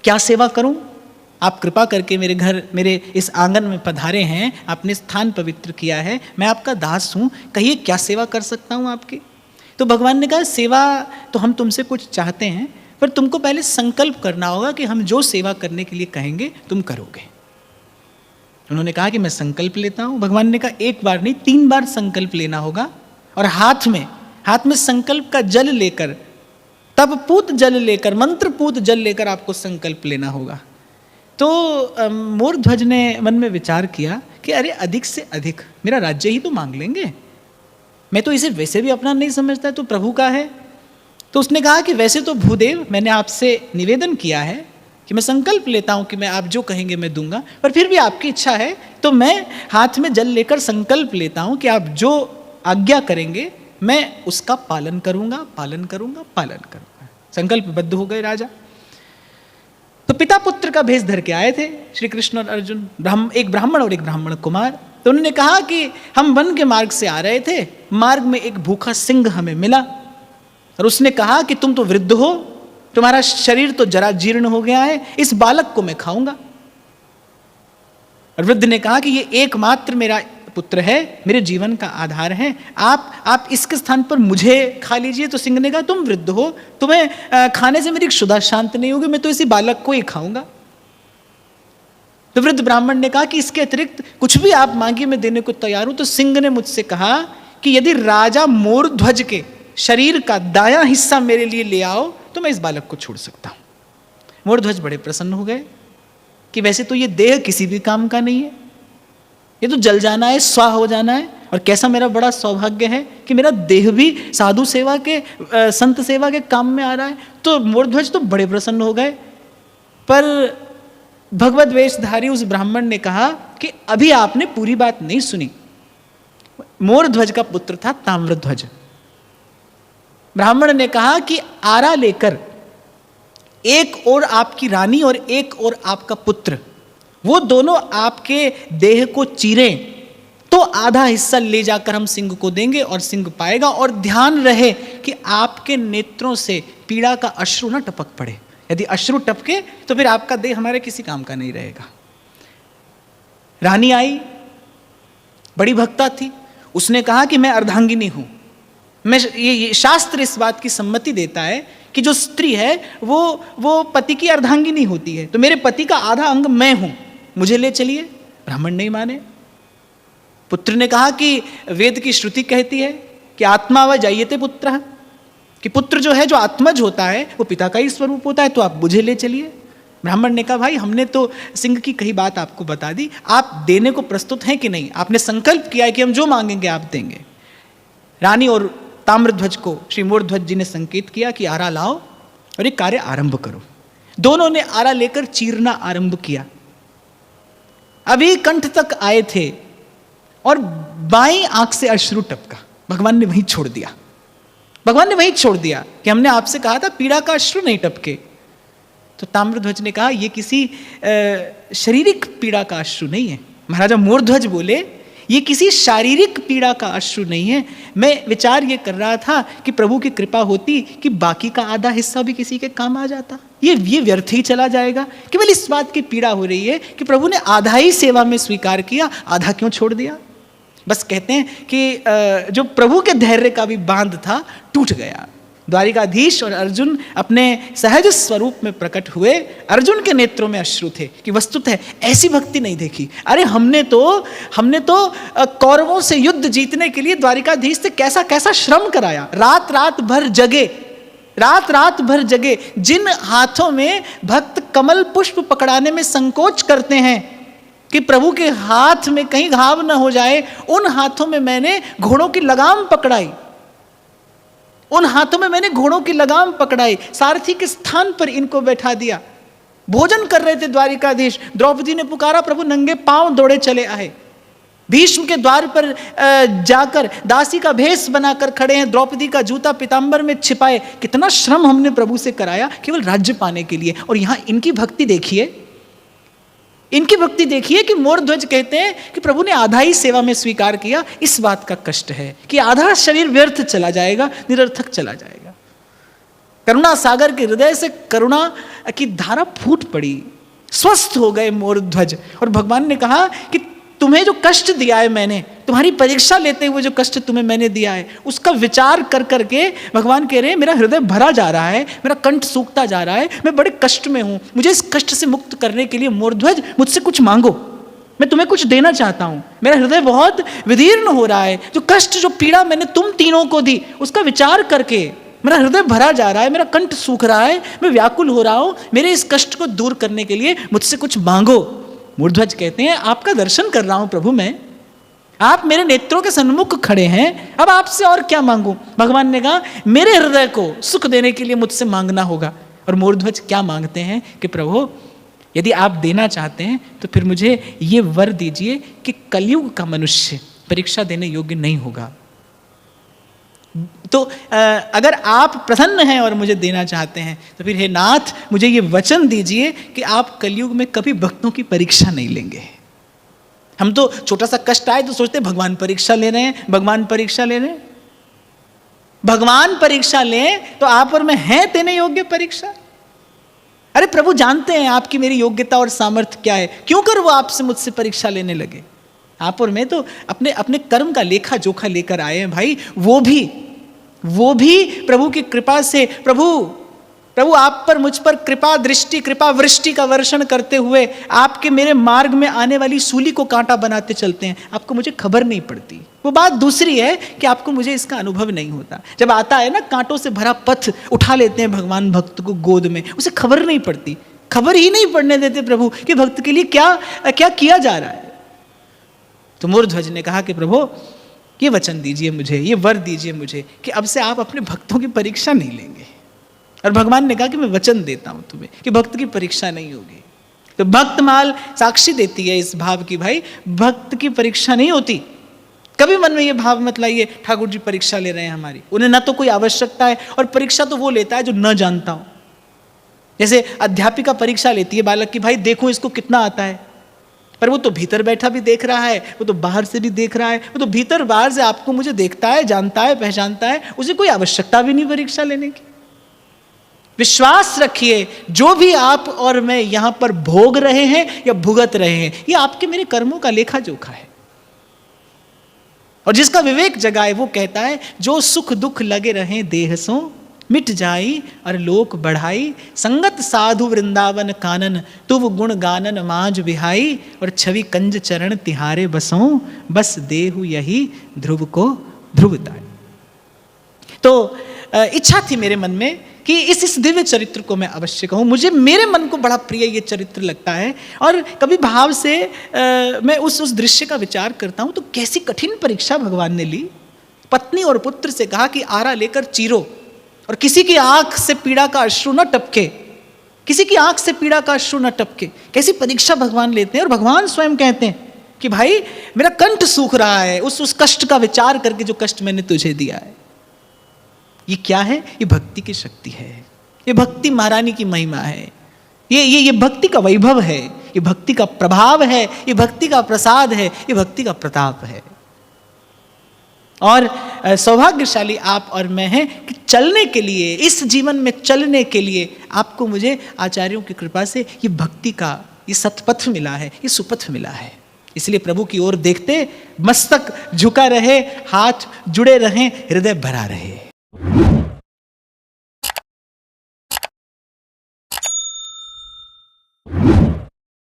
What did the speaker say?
क्या सेवा करूं? आप कृपा करके मेरे घर, मेरे इस आंगन में पधारे हैं, आपने स्थान पवित्र किया है, मैं आपका दास हूं, कहिए क्या सेवा कर सकता हूं आपकी? तो भगवान ने कहा सेवा तो हम तुमसे कुछ चाहते हैं, पर तुमको पहले संकल्प करना होगा कि हम जो सेवा करने के लिए कहेंगे तुम करोगे। उन्होंने कहा कि मैं संकल्प लेता हूं। भगवान ने कहा एक बार नहीं, 3 बार संकल्प लेना होगा, और हाथ में संकल्प का जल लेकर, तपपूत जल लेकर, मंत्रपूत जल लेकर आपको संकल्प लेना होगा। तो मोरध्वज ने मन में विचार किया कि अरे अधिक से अधिक मेरा राज्य ही तो मांग लेंगे, मैं तो इसे वैसे भी अपना नहीं समझता, तो प्रभु का है। तो उसने कहा कि वैसे तो भूदेव मैंने आपसे निवेदन किया है कि मैं संकल्प लेता हूं कि मैं आप जो कहेंगे मैं दूंगा, पर फिर भी आपकी इच्छा है तो मैं हाथ में जल लेकर संकल्प लेता हूं कि आप जो आज्ञा करेंगे मैं उसका पालन करूंगा। संकल्पबद्ध हो गए राजा। तो पिता पुत्र का भेष धर के आए थे श्री कृष्ण और अर्जुन, एक ब्राह्मण और एक ब्राह्मण कुमार। तो उन्होंने कहा कि हम वन के मार्ग से आ रहे थे, मार्ग में एक भूखा सिंह हमें मिला, और उसने कहा कि तुम तो वृद्ध हो, तुम्हारा शरीर तो जरा जीर्ण हो गया है, इस बालक को मैं खाऊंगा। और वृद्ध ने कहा कि ये एकमात्र मेरा पुत्र है, मेरे जीवन का आधार है, आप इसके स्थान पर मुझे खा लीजिए। तो सिंह ने कहा तुम वृद्ध हो, तुम्हें खाने से मेरी क्षुधा शांत नहीं होगी, मैं तो इसी बालक को ही खाऊंगा। तो वृद्ध ब्राह्मण ने कहा कि इसके अतिरिक्त कुछ भी आप मांगिए मैं देने को तैयार हूं। तो सिंह ने मुझसे कहा कि यदि राजा मोरध्वज के शरीर का दायां हिस्सा मेरे लिए ले आओ तो मैं इस बालक को छोड़ सकता हूं। मोरध्वज बड़े प्रसन्न हो गए कि वैसे तो ये देह किसी भी काम का नहीं है, ये तो जल जाना है, स्वाह हो जाना है, और कैसा मेरा बड़ा सौभाग्य है कि मेरा देह भी साधु सेवा के, संत सेवा के काम में आ रहा है। तो मोरध्वज तो बड़े प्रसन्न हो गए। पर भगवद वेशधारी उस ब्राह्मण ने कहा कि अभी आपने पूरी बात नहीं सुनी। मोरध्वज का पुत्र था ताम्रध्वज। ब्राह्मण ने कहा कि आरा लेकर एक और आपकी रानी और एक और आपका पुत्र, वो दोनों आपके देह को चीरें तो आधा हिस्सा ले जाकर हम सिंह को देंगे और सिंह पाएगा। और ध्यान रहे कि आपके नेत्रों से पीड़ा का अश्रु न टपक पड़े, यदि अश्रु टपके तो फिर आपका देह हमारे किसी काम का नहीं रहेगा। रानी आई, बड़ी भक्ता थी, उसने कहा कि मैं अर्धांगिनी हूं, मैं ये शास्त्र इस बात की सम्मति देता है कि जो स्त्री है वो पति की अर्धांगिनी होती है, तो मेरे पति का आधा अंग मैं हूं, मुझे ले चलिए। ब्राह्मण नहीं माने। पुत्र ने कहा कि वेद की श्रुति कहती है कि आत्मा व जायते पुत्र, कि पुत्र जो है, जो आत्मज होता है, वो पिता का ही स्वरूप होता है, तो आप मुझे ले चलिए। ब्राह्मण ने कहा भाई हमने तो सिंह की कही बात आपको बता दी, आप देने को प्रस्तुत हैं कि नहीं? आपने संकल्प किया है कि हम जो मांगेंगे आप देंगे। रानी और ताम्रध्वज को श्री मोरध्वज जी ने संकेत किया कि आरा लाओ और एक कार्य आरंभ करो। दोनों ने आरा लेकर चीरना आरंभ किया। अभी कंठ तक आए थे और बाईं आंख से अश्रु टपका। भगवान ने वहीं छोड़ दिया। भगवान ने वहीं छोड़ दिया कि हमने आपसे कहा था पीड़ा का अश्रु नहीं टपके। तो ताम्रध्वज ने कहा यह किसी शारीरिक पीड़ा का अश्रु नहीं है। महाराजा मोरध्वज बोले ये किसी शारीरिक पीड़ा का अश्रु नहीं है। मैं विचार ये कर रहा था कि प्रभु की कृपा होती कि बाकी का आधा हिस्सा भी किसी के काम आ जाता, ये व्यर्थ ही चला जाएगा। केवल इस बात की पीड़ा हो रही है कि प्रभु ने आधा ही सेवा में स्वीकार किया, आधा क्यों छोड़ दिया। बस कहते हैं कि जो प्रभु के धैर्य का भी बांध था टूट गया। द्वारिकाधीश और अर्जुन अपने सहज स्वरूप में प्रकट हुए। अर्जुन के नेत्रों में अश्रु थे कि वस्तुतः ऐसी भक्ति नहीं देखी। अरे हमने तो कौरवों से युद्ध जीतने के लिए द्वारिकाधीश से कैसा कैसा श्रम कराया। रात रात भर जगे। जिन हाथों में भक्त कमल पुष्प पकड़ाने में संकोच करते हैं कि प्रभु के हाथ में कहीं घाव न हो जाए, उन हाथों में मैंने घोड़ों की लगाम पकड़ाई। उन हाथों में मैंने घोड़ों की लगाम पकड़ाई, सारथी के स्थान पर इनको बैठा दिया। भोजन कर रहे थे द्वारिकाधीश, द्रौपदी ने पुकारा, प्रभु नंगे पांव दौड़े चले आए। भीष्म के द्वार पर जाकर दासी का भेष बनाकर खड़े हैं, द्रौपदी का जूता पीतांबर में छिपाए। कितना श्रम हमने प्रभु से कराया केवल राज्य पाने के लिए। और यहां इनकी भक्ति देखिए, इनकी भक्ति देखिए कि मोरध्वज कहते हैं कि प्रभु ने आधा ही सेवा में स्वीकार किया। इस बात का कष्ट है कि आधा शरीर व्यर्थ चला जाएगा, निरर्थक चला जाएगा। करुणा सागर के हृदय से करुणा की धारा फूट पड़ी, स्वस्थ हो गए मोरध्वज। और भगवान ने कहा कि तुम्हें जो कष्ट दिया है मैंने, तुम्हारी परीक्षा लेते हुए जो कष्ट तुम्हें मैंने दिया है, उसका विचार कर करके भगवान कह रहे हैं मेरा हृदय भरा जा रहा है, मेरा कंठ सूखता जा रहा है, मैं बड़े कष्ट में हूं, मुझे इस कष्ट से मुक्त करने के लिए मोरध्वज मुझसे कुछ मांगो, मैं तुम्हें कुछ देना चाहता हूं, मेरा हृदय बहुत विदीर्ण हो रहा है, जो कष्ट जो पीड़ा मैंने तुम तीनों को दी उसका विचार करके मेरा हृदय भरा जा रहा है, मेरा कंठ सूख रहा है, मैं व्याकुल हो रहा हूं, मेरे इस कष्ट को दूर करने के लिए मुझसे कुछ मांगो। मूर्ध्वज कहते हैं आपका दर्शन कर रहा हूं प्रभु मैं, आप मेरे नेत्रों के सन्मुख खड़े हैं, अब आपसे और क्या मांगूं। भगवान ने कहा मेरे हृदय को सुख देने के लिए मुझसे मांगना होगा। और मूर्ध्वज क्या मांगते हैं कि प्रभु यदि आप देना चाहते हैं तो फिर मुझे ये वर दीजिए कि कलयुग का मनुष्य परीक्षा देने योग्य नहीं होगा। तो अगर आप प्रसन्न हैं और मुझे देना चाहते हैं तो फिर हे नाथ मुझे ये वचन दीजिए कि आप कलयुग में कभी भक्तों की परीक्षा नहीं लेंगे। हम तो छोटा सा कष्ट आए तो सोचते भगवान परीक्षा ले रहे हैं, भगवान परीक्षा ले रहे हैं। भगवान परीक्षा लें तो आप और मैं हैं देने योग्य परीक्षा? अरे प्रभु जानते हैं आपकी मेरी योग्यता और सामर्थ्य क्या है, क्यों कर वो आपसे मुझसे परीक्षा लेने लगे? आप और मैं तो अपने अपने कर्म का लेखा जोखा लेकर आए हैं भाई, वो भी प्रभु की कृपा से। प्रभु आप पर मुझ पर कृपा दृष्टि कृपा वृष्टि का वर्षण करते हुए आपके मेरे मार्ग में आने वाली सूली को कांटा बनाते चलते हैं, आपको मुझे खबर नहीं पड़ती। वो बात दूसरी है कि आपको मुझे इसका अनुभव नहीं होता। जब आता है ना कांटों से भरा पथ उठा लेते हैं भगवान भक्त को गोद में, उसे खबर नहीं पड़ती, खबर ही नहीं पड़ने देते प्रभु कि भक्त के लिए क्या क्या किया जा रहा है। तो मूर्ध्वज ने कहा कि प्रभु ये वचन दीजिए मुझे, ये वर दीजिए मुझे कि अब से आप अपने भक्तों की परीक्षा नहीं लेंगे। और भगवान ने कहा कि मैं वचन देता हूं तुम्हें कि भक्त की परीक्षा नहीं होगी। तो भक्तमाल साक्षी देती है इस भाव की, भाई भक्त की परीक्षा नहीं होती। कभी मन में ये भाव मत लाइए ठाकुर जी परीक्षा ले रहे हैं हमारी, उन्हें ना तो कोई आवश्यकता है, और परीक्षा तो वो लेता है जो न जानता हो। जैसे अध्यापिका परीक्षा लेती है बालक की, भाई देखो इसको कितना आता है, पर वो तो भीतर बैठा भी देख रहा है, वो तो बाहर से भी देख रहा है, वो तो भीतर बाहर से आपको मुझे देखता है, जानता है, पहचानता है, उसे कोई आवश्यकता भी नहीं परीक्षा लेने की। विश्वास रखिए जो भी आप और मैं यहां पर भोग रहे हैं या भुगत रहे हैं, ये आपके मेरे कर्मों का लेखा जोखा है। और जिसका विवेक जगाए वो कहता है जो सुख दुख लगे रहे देह सो मिट जाई और लोक बढ़ाई, संगत साधु वृंदावन कानन तुव गुण गानन माज बिहाई, और छवि कंज चरण तिहारे बसों बस देहु यही ध्रुव को ध्रुवताई। तो इच्छा थी मेरे मन में कि इस दिव्य चरित्र को मैं अवश्य कहूँ। मुझे मेरे मन को बड़ा प्रिय ये चरित्र लगता है, और कभी भाव से मैं उस दृश्य का विचार करता हूँ तो कैसी कठिन परीक्षा भगवान ने ली। पत्नी और पुत्र से कहा कि आरा लेकर चीरो, और किसी की आंख से पीड़ा का अश्रु न टपके, किसी की आंख से पीड़ा का अश्रु न टपके। कैसी परीक्षा भगवान लेते हैं, और भगवान स्वयं कहते हैं कि भाई मेरा कंठ सूख रहा है उस कष्ट का विचार करके जो कष्ट मैंने तुझे दिया है। ये क्या है? ये भक्ति की शक्ति है, ये भक्ति महारानी की महिमा है, ये भक्ति का वैभव है, ये भक्ति का प्रभाव है, ये भक्ति का प्रसाद है, ये भक्ति का प्रताप है। और सौभाग्यशाली आप और मैं हैं कि चलने के लिए, इस जीवन में चलने के लिए आपको मुझे आचार्यों की कृपा से ये भक्ति का ये सतपथ मिला है, ये सुपथ मिला है। इसलिए प्रभु की ओर देखते मस्तक झुका रहे, हाथ जुड़े रहें, हृदय भरा रहे।